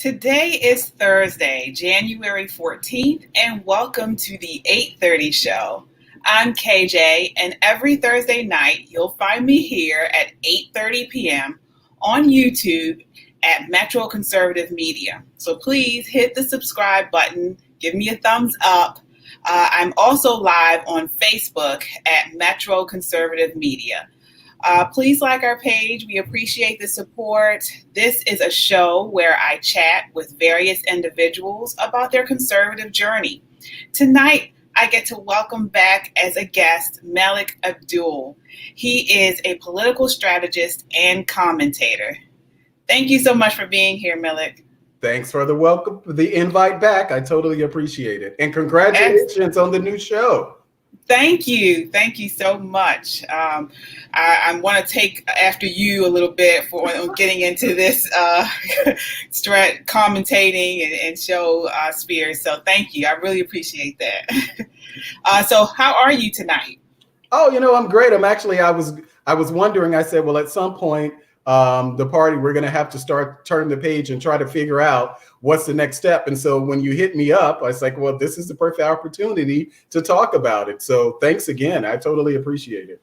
Today is Thursday, January 14th, and welcome to the 8:30 show. I'm KJ, and every Thursday night you'll find me here at 8:30 p.m. on YouTube at Metro Conservative Media. So please hit the subscribe button, give me a thumbs up. I'm also live on Facebook at Metro Conservative Media. Please like our page. We appreciate the support. This is a show where I chat with various individuals about their conservative journey. Tonight, I get to welcome back as a guest Melik Abdul. He is a political strategist and commentator. Thank you so much for being here, Melik. Thanks for the invite back. I totally appreciate it. And congratulations on the new show. Thank you. Thank you so much. I want to take after you a little bit for getting into this commentating and show sphere. So thank you. I really appreciate that. So how are you tonight? Oh, I'm great. I was wondering, I said, well, at some point, the party, we're going to have to start turning the page and try to figure out what's the next step. And so when you hit me up, I was like, well, this is the perfect opportunity to talk about it. So thanks again. I totally appreciate it.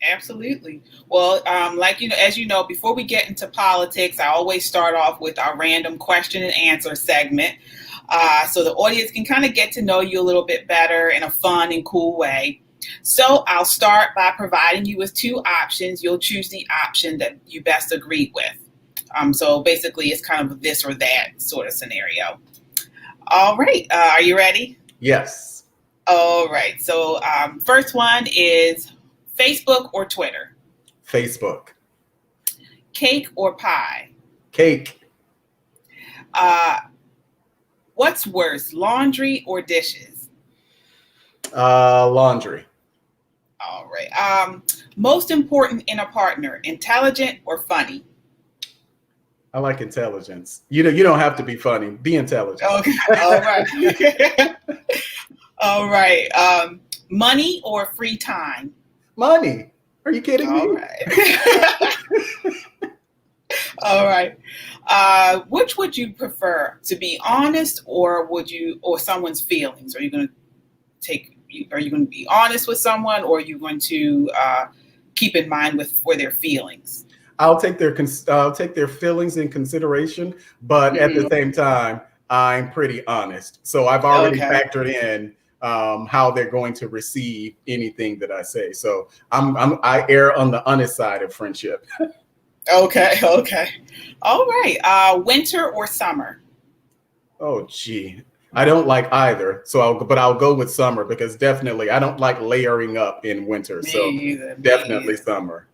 Absolutely. Well, as you know, before we get into politics, I always start off with our random question and answer segment. So the audience can kind of get to know you a little bit better in a fun and cool way. So I'll start by providing you with two options. You'll choose the option that you best agree with. So basically, it's kind of this or that sort of scenario. All right. Are you ready? Yes. All right. So first one is Facebook or Twitter? Facebook. Cake or pie? Cake. What's worse, laundry or dishes? Laundry. All right. Most important in a partner, intelligent or funny? I like intelligence. You don't have to be funny. Be intelligent. Okay. All right. All right. Money or free time? Money. Are you kidding me? All right. All right. Which would you prefer, to be honest or someone's feelings? Are you going to be honest with someone, or are you going to keep in mind for their feelings? I'll take their feelings in consideration, but at the same time, I'm pretty honest. So I've already factored in how they're going to receive anything that I say. So I err on the honest side of friendship. Okay. All right. Winter or summer? Oh, gee. I don't like either. But I'll go with summer, because definitely I don't like layering up in winter. Definitely summer.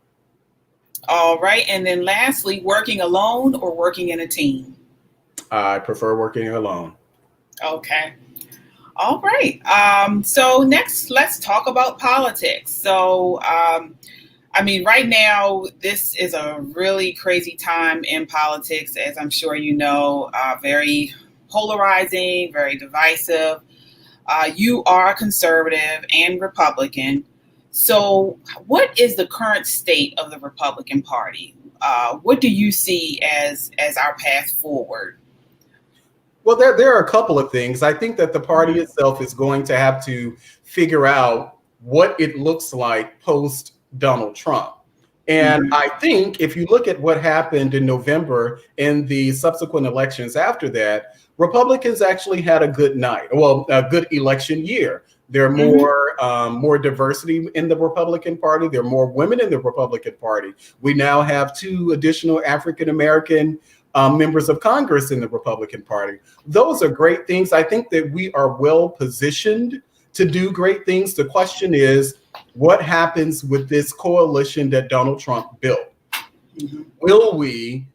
All right. And then lastly, working alone or working in a team? I prefer working alone. Okay. All right. So next, let's talk about politics. So, right now, this is a really crazy time in politics, as I'm sure you know, very polarizing, very divisive. You are conservative and Republican. So what is the current state of the Republican Party? What do you see as our path forward? Well, there are a couple of things. I think that the party itself is going to have to figure out what it looks like post Donald Trump. And I think if you look at what happened in November and the subsequent elections after that, Republicans actually had a good good election year. There are more diversity in the Republican Party. There are more women in the Republican Party. We now have 2 additional African-American members of Congress in the Republican Party. Those are great things. I think that we are well positioned to do great things. The question is, what happens with this coalition that Donald Trump built? Will we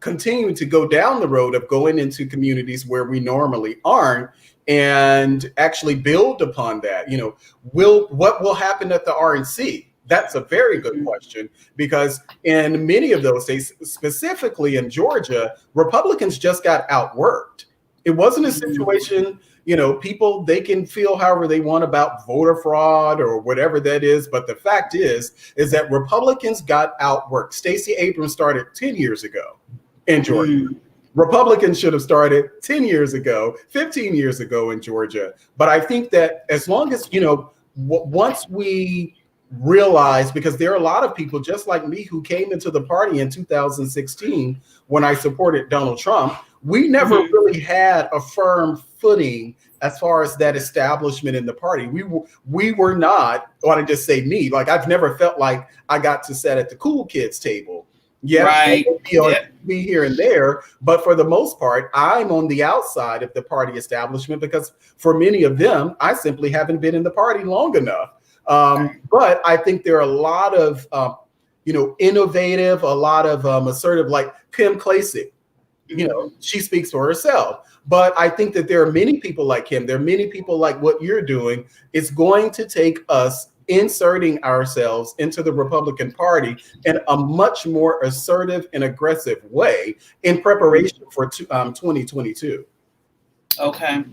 continue to go down the road of going into communities where we normally aren't and actually build upon that? What will happen at the RNC? That's a very good question, because in many of those states, specifically in Georgia, Republicans just got outworked. It wasn't a situation, people, they can feel however they want about voter fraud or whatever that is. But the fact is that Republicans got outworked. Stacey Abrams started 10 years ago in Georgia. Republicans should have started 10 years ago, 15 years ago in Georgia. But I think that as long as, once we realize, because there are a lot of people just like me who came into the party in 2016 when I supported Donald Trump, we never really had a firm footing as far as that establishment in the party. We were not, I want to just say me, like I've never felt like I got to sit at the cool kids table. Yeah, right. Be here and there, but for the most part, I'm on the outside of the party establishment because for many of them, I simply haven't been in the party long enough. But I think there are a lot of, innovative, a lot of assertive, like Kim Klacik. She speaks for herself. But I think that there are many people like him. There are many people like what you're doing. It's going to take us inserting ourselves into the Republican Party in a much more assertive and aggressive way in preparation for 2022. Okay.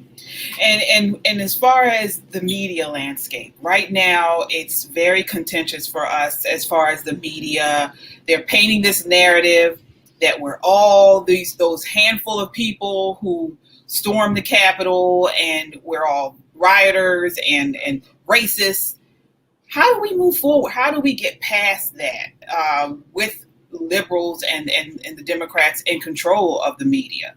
And as far as the media landscape, right now it's very contentious for us as far as the media. They're painting this narrative that we're all those handful of people who stormed the Capitol and we're all rioters and racists. How do we move forward? How do we get past that with liberals and the Democrats in control of the media?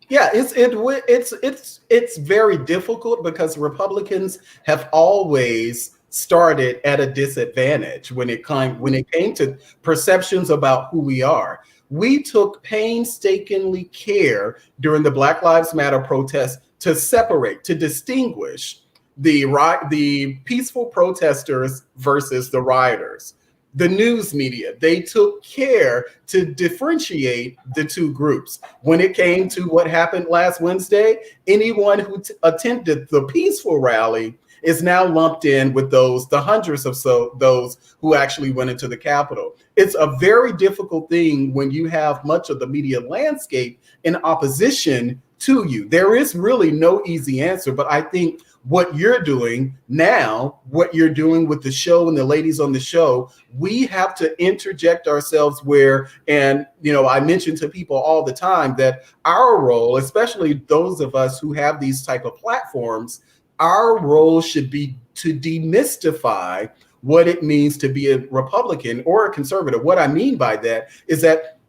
Yeah, it's very difficult because Republicans have always started at a disadvantage when it came to perceptions about who we are. We took painstakingly care during the Black Lives Matter protests to separate, to distinguish the peaceful protesters versus the rioters. The news media, they took care to differentiate the two groups. When it came to what happened last Wednesday, anyone who attended the peaceful rally is now lumped in with the hundreds of those who actually went into the Capitol. It's a very difficult thing when you have much of the media landscape in opposition to you. There is really no easy answer, but I think what you're doing now, what you're doing with the show and the ladies on the show, we have to interject ourselves where, and I mention to people all the time that our role, especially those of us who have these type of platforms, our role should be to demystify what it means to be a Republican or a conservative. What I mean by that is that,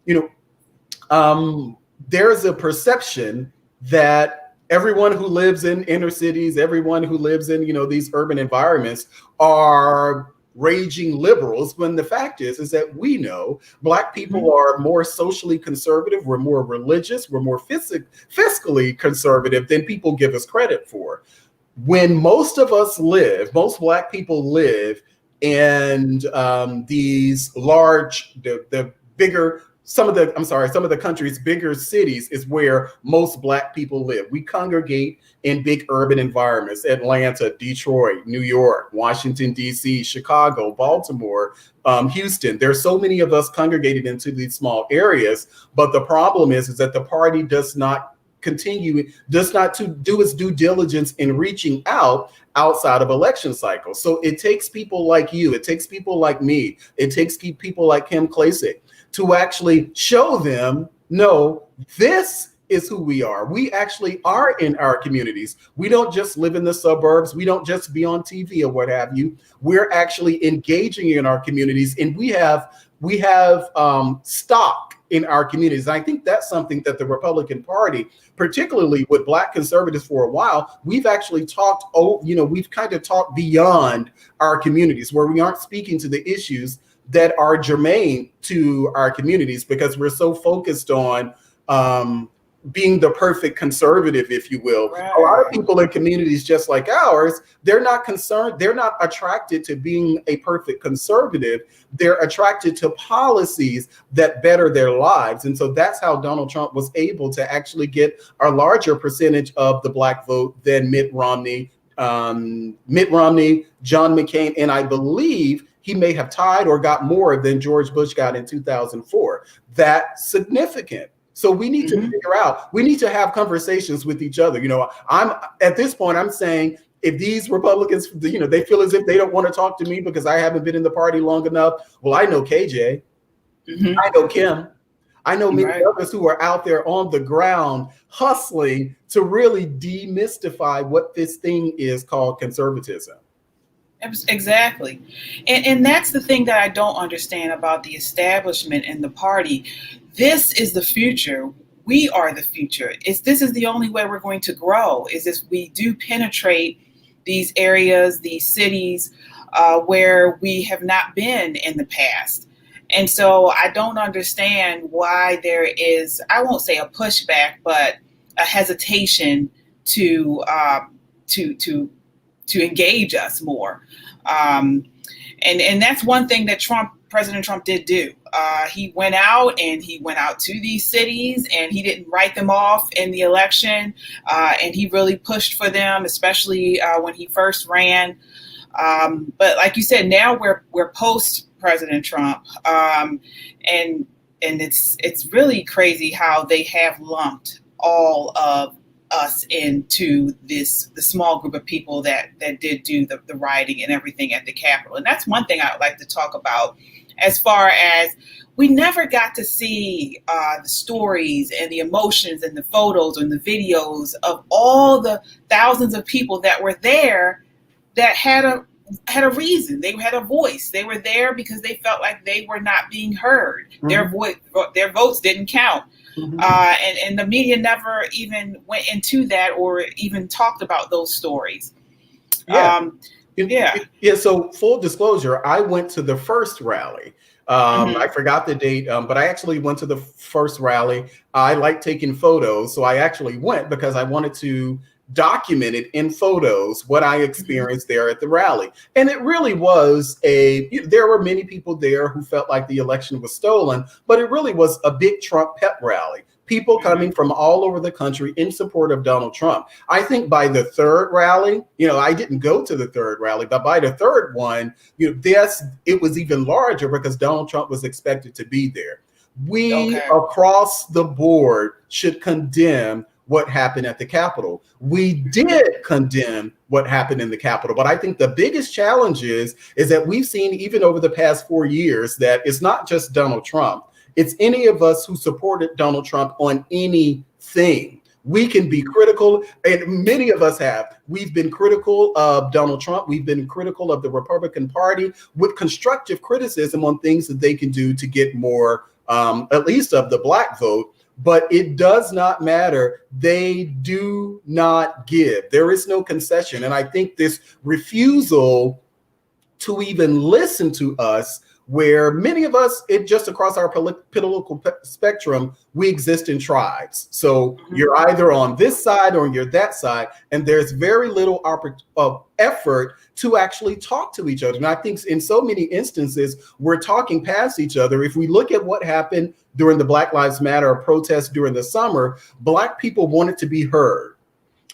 there's a perception that everyone who lives in inner cities, everyone who lives in, these urban environments are raging liberals, when the fact is that we know Black people are more socially conservative, we're more religious, we're more fiscally conservative than people give us credit for. When most Black people live in these large, some of the country's bigger cities is where most Black people live. We congregate in big urban environments: Atlanta, Detroit, New York, Washington, D.C., Chicago, Baltimore, Houston. There's so many of us congregated into these small areas. But the problem is that the party does not do its due diligence in reaching outside of election cycles. So it takes people like you, it takes people like me, it takes people like Kim Klacik to actually show them, no, this is who we are. We actually are in our communities. We don't just live in the suburbs. We don't just be on TV or what have you. We're actually engaging in our communities, and we have stock in our communities. And I think that's something that the Republican Party, particularly with Black conservatives for a while, we've actually we've kind of talked beyond our communities, where we aren't speaking to the issues that are germane to our communities because we're so focused on being the perfect conservative, if you will. Right. A lot of people in communities just like ours, they're not concerned, they're not attracted to being a perfect conservative. They're attracted to policies that better their lives. And so that's how Donald Trump was able to actually get a larger percentage of the Black vote than Mitt Romney, John McCain, and I believe he may have tied or got more than George Bush got in 2004. That's significant. So we need to figure out, we need to have conversations with each other. I'm at this point, I'm saying if these Republicans, they feel as if they don't want to talk to me because I haven't been in the party long enough. Well, I know KJ, I know Kim, I know many Right. others who are out there on the ground hustling to really demystify what this thing is called conservatism. Exactly. And that's the thing that I don't understand about the establishment and the party. This is the future. We are the future. This is the only way we're going to grow, is if we do penetrate these areas, these cities where we have not been in the past. And so I don't understand why there is, I won't say a pushback, but a hesitation to to to to engage us more. Um, and that's one thing that President Trump did do. He went out to these cities, and he didn't write them off in the election. And he really pushed for them, especially when he first ran. But like you said, now we're post President Trump, and it's really crazy how they have lumped all of us into the small group of people that did do the rioting and everything at the Capitol. And that's one thing I would like to talk about, as far as we never got to see the stories and the emotions and the photos and the videos of all the thousands of people that were there that had a reason. They had a voice. They were there because they felt like they were not being heard. Mm-hmm. Their votes didn't count. Mm-hmm. And the media never even went into that or even talked about those stories. Yeah. So full disclosure, I went to the first rally. I forgot the date, but I actually went to the first rally. I like taking photos, so I actually went because I wanted to document it in photos what I experienced there at the rally. And it really was there were many people there who felt like the election was stolen, but it really was a big Trump pep rally. People coming from all over the country in support of Donald Trump. I think by the third rally, I didn't go to the third rally, but by the third one, it was even larger because Donald Trump was expected to be there. We across the board should condemn what happened at the Capitol. We did condemn what happened in the Capitol, but I think the biggest challenge is that we've seen even over the past 4 years that it's not just Donald Trump. It's any of us who supported Donald Trump on anything. We can be critical, and many of us have. We've been critical of Donald Trump. We've been critical of the Republican Party with constructive criticism on things that they can do to get more, at least of the Black vote. But it does not matter. They do not give. There is no concession. And I think this refusal to even listen to us, where many of us, just across our political spectrum, we exist in tribes. So you're either on this side or you're that side, and there's very little effort to actually talk to each other. And I think in so many instances, we're talking past each other. If we look at what happened during the Black Lives Matter protests during the summer, Black people wanted to be heard.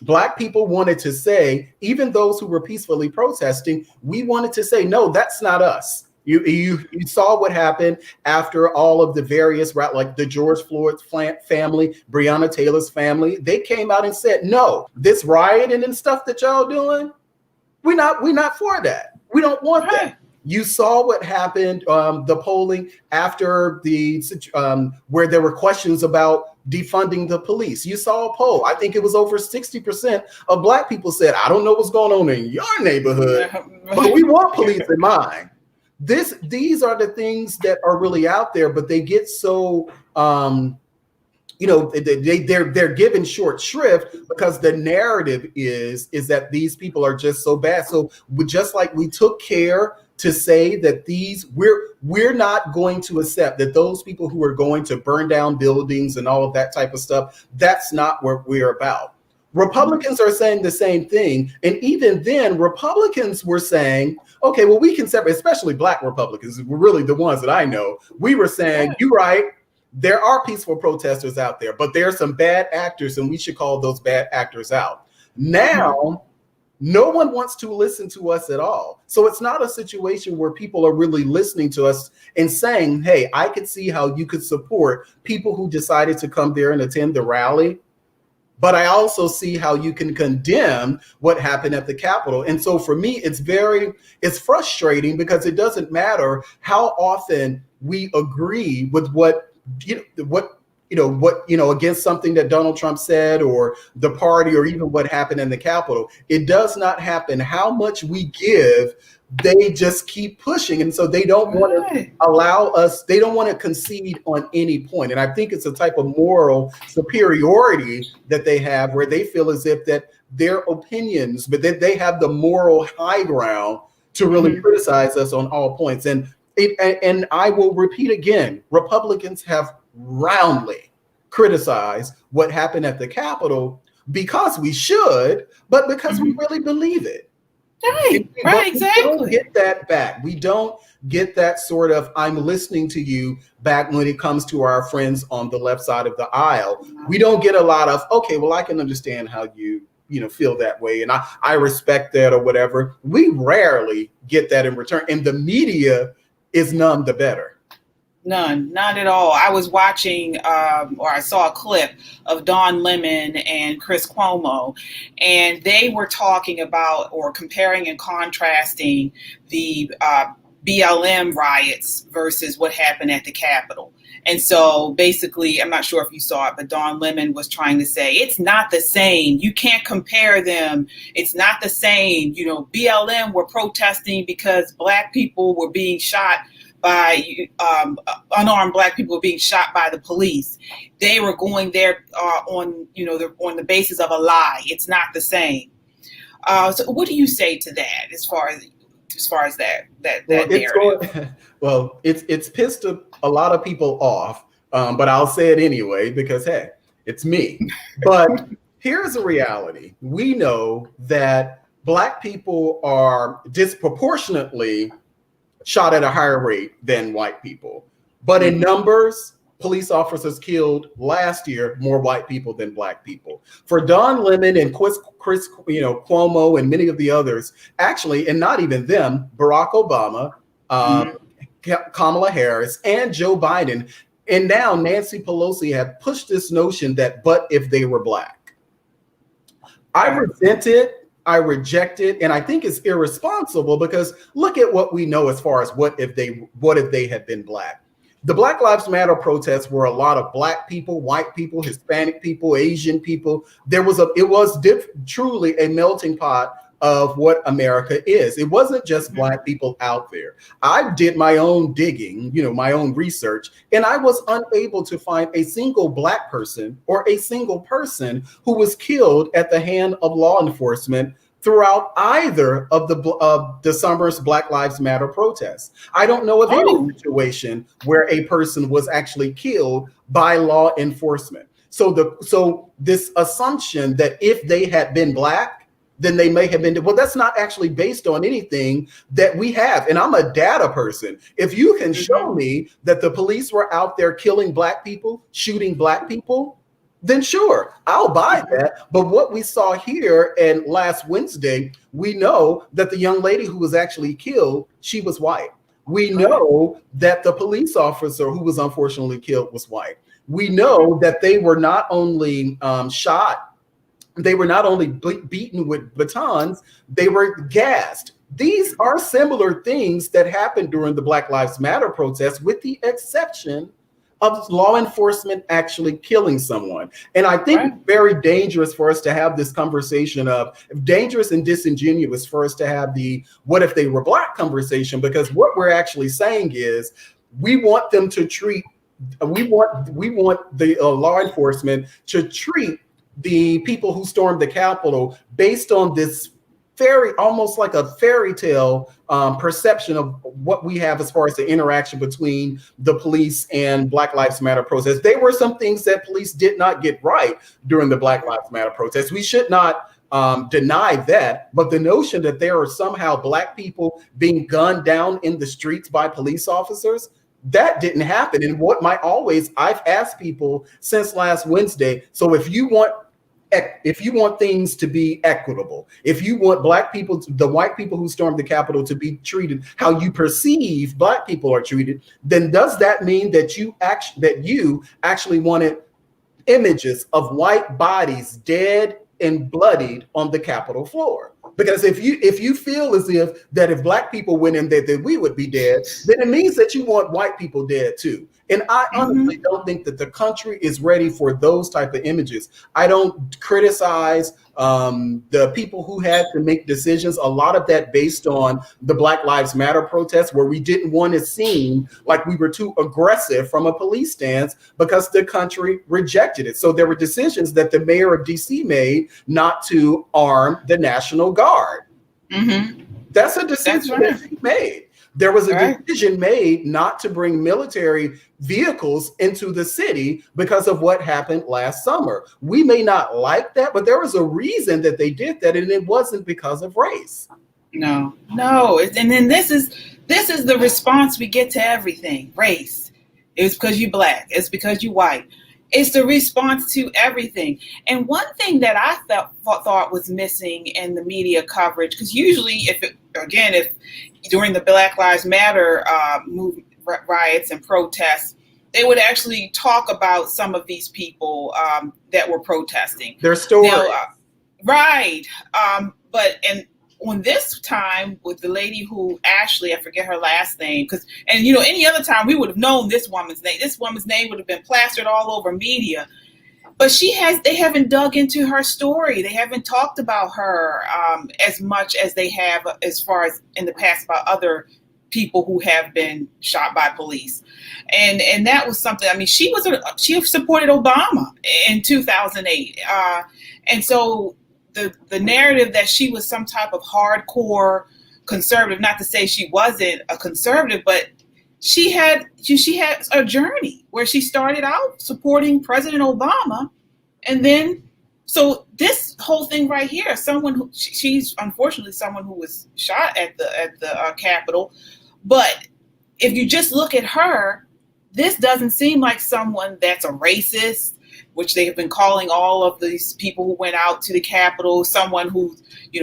Black people wanted to say, even those who were peacefully protesting, we wanted to say, no, that's not us. You saw what happened after all of the various, like the George Floyd's family, Breonna Taylor's family. They came out and said, no, this rioting and stuff that y'all doing, we're not for that. We don't want that. You saw what happened, the polling after where there were questions about defunding the police. You saw a poll. I think it was over 60% of Black people said, I don't know what's going on in your neighborhood, but we want police in mine. These are the things that are really out there, but they get so they're given short shrift because the narrative is that these people are just so bad. So just like we took care to say that we're not going to accept that those people who are going to burn down buildings and all of that type of stuff, that's not what we're about. Republicans are saying the same thing. And even then, Republicans were saying, okay, well, we can separate, especially Black Republicans, were really the ones that I know. We were saying, you're right, there are peaceful protesters out there, but there are some bad actors, and we should call those bad actors out. Now, no one wants to listen to us at all. So it's not a situation where people are really listening to us and saying, hey, I could see how you could support people who decided to come there and attend the rally. But I also see how you can condemn what happened at the Capitol. And so for me, it's frustrating because it doesn't matter how often we agree with what against something that Donald Trump said or the party or even what happened in the Capitol. It does not happen. How much we give, they just keep pushing. And so they don't want to allow us, they don't want to concede on any point. And I think it's a type of moral superiority that they have where they feel as if that their opinions, but that they have the moral high ground to really criticize us on all points. And I will repeat again, Republicans have roundly criticized what happened at the Capitol because we should, but because we really believe it. Right, exactly. We don't get that back. We don't get that sort of "I'm listening to you" back when it comes to our friends on the left side of the aisle. We don't get a lot of, okay, well, I can understand how you feel that way, and I respect that or whatever. We rarely get that in return, and the media is none the better. None, not at all. I was watching, or I saw a clip of Don Lemon and Chris Cuomo, and they were talking about or comparing and contrasting the BLM riots versus what happened at the Capitol. And so basically, I'm not sure if you saw it, but Don Lemon was trying to say, it's not the same. You can't compare them. It's not the same. BLM were protesting because Black people were being shot by unarmed Black people being shot by the police. They were going there on the basis of a lie. It's not the same. So what do you say to that as far as that narrative? It's pissed a lot of people off, but I'll say it anyway because, hey, it's me. But here's the reality. We know that Black people are disproportionately shot at a higher rate than white people. But in numbers, police officers killed last year more white people than Black people. For Don Lemon and Chris Cuomo and many of the others, actually, and not even them, Barack Obama, Kamala Harris, and Joe Biden, and now Nancy Pelosi have pushed this notion that, but if they were Black. I resent it. I reject it, and I think it's irresponsible because look at what we know as far as what if they had been Black. The Black Lives Matter protests were a lot of Black people, white people, Hispanic people, Asian people. It was truly a melting pot of what America is. It wasn't just Black people out there. I did my own digging, my own research, and I was unable to find a single Black person or a single person who was killed at the hand of law enforcement throughout either of the summer's Black Lives Matter protests. I don't know of any situation where a person was actually killed by law enforcement. So this assumption that if they had been Black, then they may have been, well, that's not actually based on anything that we have. And I'm a data person. If you can show me that the police were out there killing Black people, shooting Black people, then sure, I'll buy that. But what we saw here and last Wednesday, we know that the young lady who was actually killed, she was white. We know that the police officer who was unfortunately killed was white. We know that they were not only shot, they were not only beaten with batons, they were gassed. These are similar things that happened during the Black Lives Matter protests, with the exception of law enforcement actually killing someone. And I think it's very dangerous for us to have this conversation of dangerous and disingenuous for us to have the what if they were Black conversation, because what we're actually saying is we want them to treat, we want the law enforcement to treat the people who stormed the Capitol based on this almost like a fairy tale perception of what we have as far as the interaction between the police and Black Lives Matter protests. There were some things that police did not get right during the Black Lives Matter protests. We should not deny that, but the notion that there are somehow Black people being gunned down in the streets by police officers, that didn't happen. And I've asked people since last Wednesday, so if you want things to be equitable, if you want Black people, the white people who stormed the Capitol, to be treated how you perceive Black people are treated, then does that mean that you actually wanted images of white bodies dead and bloodied on the Capitol floor? Because if you feel as if Black people went in there that we would be dead, then it means that you want white people dead too. And I honestly don't think that the country is ready for those type of images. I don't criticize the people who had to make decisions. A lot of that based on the Black Lives Matter protests, where we didn't want to seem like we were too aggressive from a police stance because the country rejected it. So there were decisions that the mayor of DC made not to arm the National Guard. That's a decision that she made. There was a decision made not to bring military vehicles into the city because of what happened last summer. We may not like that, but there was a reason that they did that, and it wasn't because of race. No. And then this is the response we get to everything. Race. It's because you're Black. It's because you're white. It's the response to everything. And one thing that I thought was missing in the media coverage, because usually if during the Black Lives Matter riots and protests, they would actually talk about some of these people that were protesting. Their story. But on this time with the lady who, Ashley, I forget her last name, any other time we would have known this woman's name. This woman's name would have been plastered all over media. But they haven't dug into her story. They haven't talked about her as much as they have as far as in the past about other people who have been shot by police. And that was something, she supported Obama in 2008. And so the narrative that she was some type of hardcore conservative, not to say she wasn't a conservative, but she had a journey where she started out supporting President Obama. And then, so this whole thing right here, she's unfortunately someone who was shot at the Capitol. But if you just look at her, this doesn't seem like someone that's a racist, which they have been calling all of these people who went out to the Capitol, someone who's,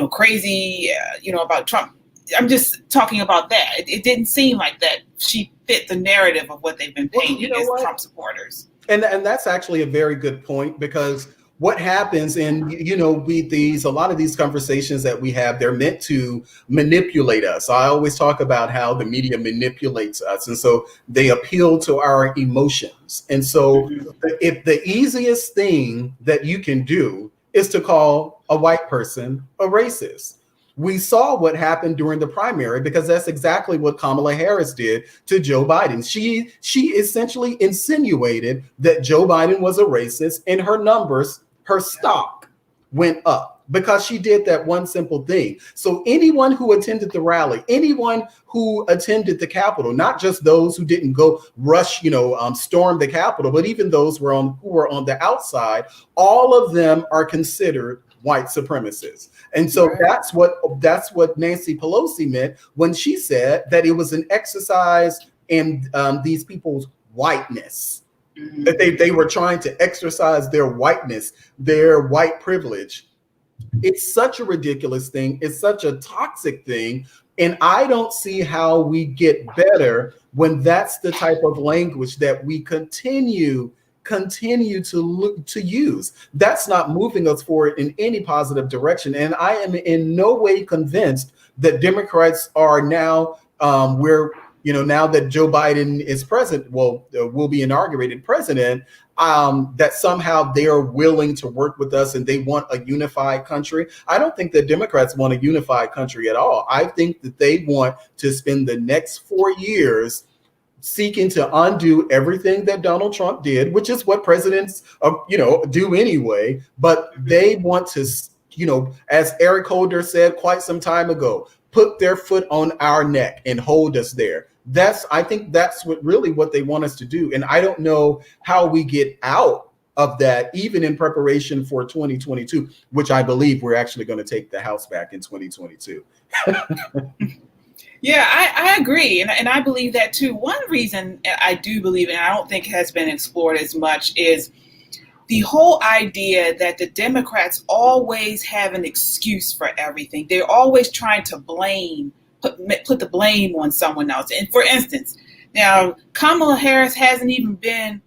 crazy, about Trump. I'm just talking about that. It didn't seem like that she fit the narrative of what they've been painting as Trump supporters. And that's actually a very good point, because what happens in, a lot of these conversations that we have, they're meant to manipulate us. I always talk about how the media manipulates us. And so they appeal to our emotions. And so if the easiest thing that you can do is to call a white person a racist. We saw what happened during the primary, because that's exactly what Kamala Harris did to Joe Biden. She essentially insinuated that Joe Biden was a racist, and her stock went up because she did that one simple thing. So anyone who attended the rally, anyone who attended the Capitol, not just those who didn't go storm the Capitol, but even those who were on the outside, all of them are considered white supremacists. And so that's what Nancy Pelosi meant when she said that it was an exercise in these people's whiteness, that they were trying to exercise their whiteness, their white privilege. It's such a ridiculous thing. It's such a toxic thing. And I don't see how we get better when that's the type of language that we continue to use. That's not moving us forward in any positive direction. And I am in no way convinced that Democrats are now now that Joe Biden is president, will be inaugurated president, that somehow they are willing to work with us and they want a unified country. I don't think that Democrats want a unified country at all. I think that they want to spend the next 4 years seeking to undo everything that Donald Trump did, which is what presidents, do anyway. But they want to, as Eric Holder said quite some time ago, put their foot on our neck and hold us there. I think that's what they want us to do. And I don't know how we get out of that, even in preparation for 2022, which I believe we're actually going to take the House back in 2022. Yeah, I agree. And I believe that too. One reason I do believe, and I don't think has been explored as much, is the whole idea that the Democrats always have an excuse for everything. They're always trying to put the blame on someone else. And for instance, now Kamala Harris hasn't even been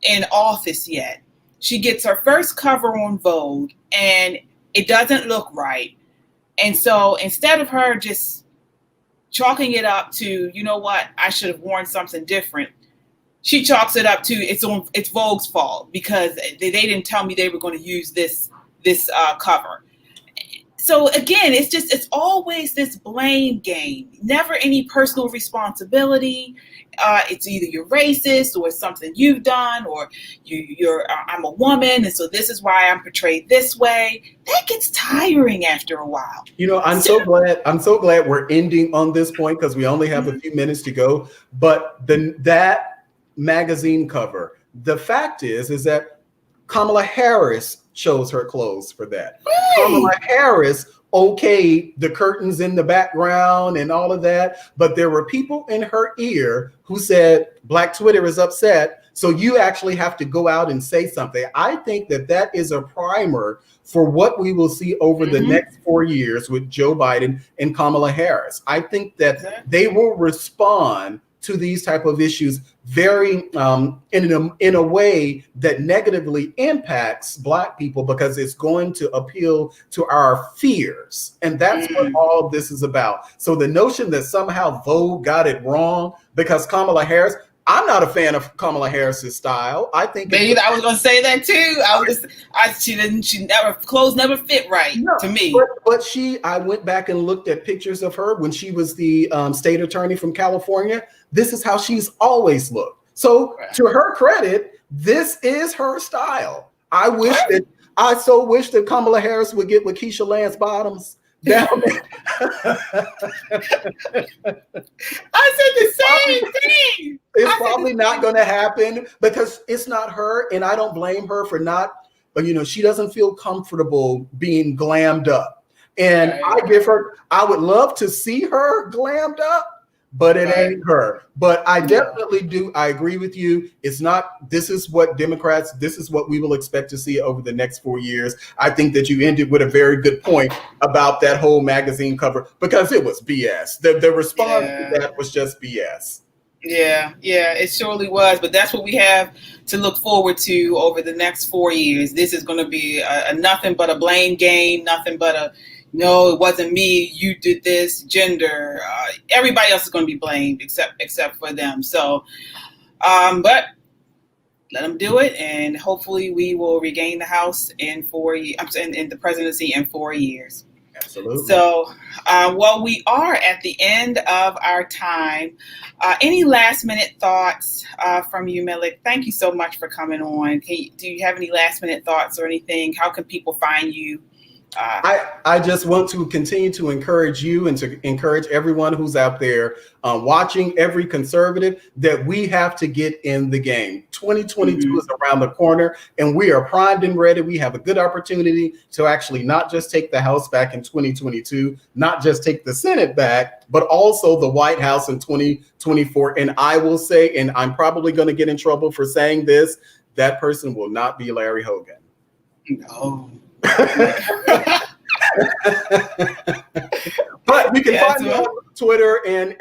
in office yet. She gets her first cover on Vogue and it doesn't look right. And so instead of her just chalking it up to, I should have worn something different, she chalks it up to it's Vogue's fault because they didn't tell me they were going to use this cover. So again, it's always this blame game, never any personal responsibility. It's either you're racist or it's something you've done, or I'm a woman, and so this is why I'm portrayed this way. That gets tiring after a while. I'm so glad we're ending on this point because we only have a few minutes to go. But that magazine cover, the fact is that Kamala Harris chose her clothes for that. Right. Kamala Harris okayed the curtains in the background and all of that, but there were people in her ear who said, Black Twitter is upset, so you actually have to go out and say something. I think that is a primer for what we will see over the next 4 years with Joe Biden and Kamala Harris. I think that they will respond to these type of issues very in a way that negatively impacts Black people, because it's going to appeal to our fears. And that's what all of this is about. So the notion that somehow Vogue got it wrong because Kamala Harris, I'm not a fan of Kamala Harris's style. I think I was going to say that too. She clothes never fit right to me. But I went back and looked at pictures of her when she was the state attorney from California. This is how she's always looked. So to her credit, this is her style. I so wish that Kamala Harris would get with Keisha Lance Bottoms down there. I said the same thing. It's probably not going to happen because it's not her, and I don't blame her for not. But she doesn't feel comfortable being glammed up, and I would love to see her glammed up. But it ain't her. But I definitely do. I agree with you. It's not. This is what we will expect to see over the next 4 years. I think that you ended with a very good point about that whole magazine cover, because it was BS. The response to that was just BS. Yeah, it surely was. But that's what we have to look forward to over the next 4 years. This is going to be a nothing but a blame game, nothing but a no, it wasn't me, you did this, gender. Everybody else is going to be blamed except for them. So, but let them do it, and hopefully we will regain the House in 4 years, in the presidency in 4 years. Absolutely. So, we are at the end of our time. Any last minute thoughts from you, Melik? Thank you so much for coming on. Do you have any last minute thoughts or anything? How can people find you? I just want to continue to encourage you and to encourage everyone who's out there watching, every conservative, that we have to get in the game. 2022 is around the corner, and we are primed and ready. We have a good opportunity to actually not just take the House back in 2022, not just take the Senate back, but also the White House in 2024. And I will say, and I'm probably going to get in trouble for saying this, that person will not be Larry Hogan. No. But you can find me on Twitter and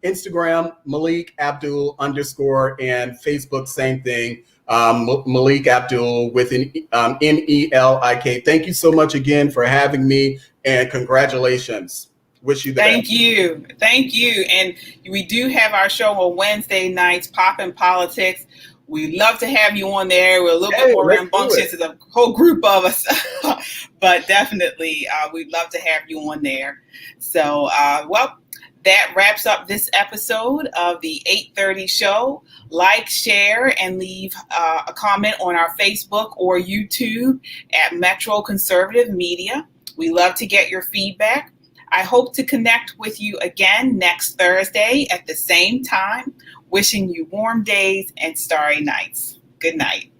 Instagram, Melik Abdul _ and Facebook, same thing. Melik Abdul with an MELIK. Thank you so much again for having me, and congratulations. Wish you the best. Thank you. And we do have our show on Wednesday nights, Poppin' Politics. We'd love to have you on there. We're a little bit more rambunctious as a whole group of us, but definitely we'd love to have you on there. So, that wraps up this episode of the 8:30 show. Like, share, and leave a comment on our Facebook or YouTube at Metro Conservative Media. We love to get your feedback. I hope to connect with you again next Thursday at the same time. Wishing you warm days and starry nights. Good night.